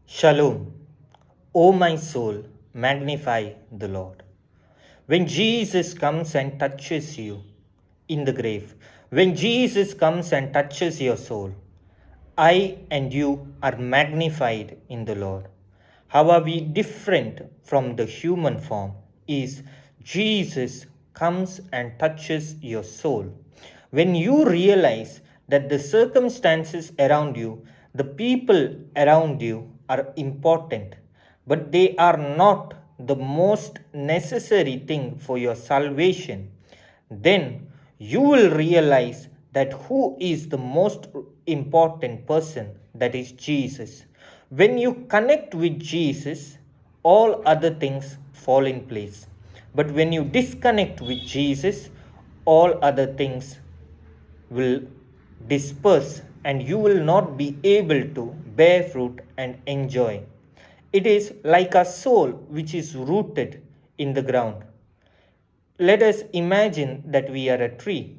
Shalom. O my soul, magnify the Lord. When Jesus comes and touches you in the grave, when Jesus comes and touches your soul, I and you are magnified in the Lord. How are we different from the human form? Is Jesus comes and touches your soul. When you realize that the circumstances around you, the people around you are important, but they are not the most necessary thing for your salvation, then you will realize that who is the most important person, that is Jesus. When you connect with Jesus, all other things fall in place. But when you disconnect with Jesus, all other things will disperse and you will not be able to bear fruit and enjoy. It is like a soul which is rooted in the ground. Let us imagine that we are a tree.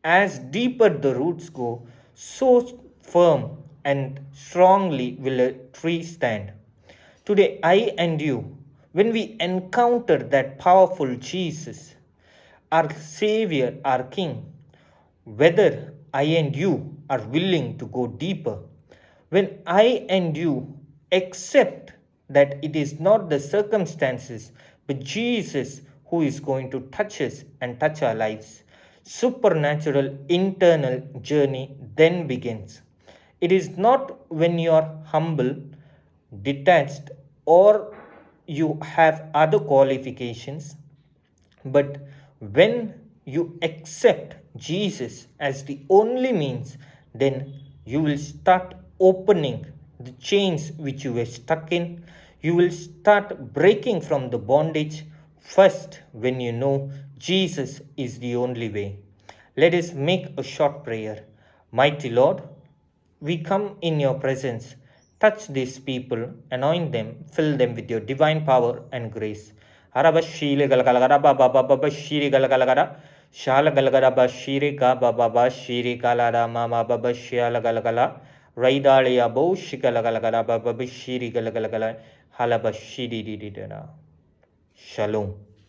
As deeper the roots go, so firm and strongly will a tree stand. Today, I and you, when we encounter that powerful Jesus, our Savior, our King, whether I and you are willing to go deeper, when I and you accept that it is not the circumstances but Jesus who is going to touch us and touch our lives, supernatural internal journey then begins. It is not when you are humble, detached, or you have other qualifications, but when you accept Jesus as the only means, then you will start opening the chains which you were stuck in. You will start breaking from the bondage first when you know Jesus is the only way. Let us make a short prayer. Mighty Lord, we come in your presence. Touch these people, anoint them, fill them with your divine power and grace. Arabashile galagara baba baba shiri galagara. Shala galagara bashiri ga baba shiri galada mama baba shiala galagala. Raidali abo shikalagalagara baba shiri galagala. Halabashiri didida. Shalom.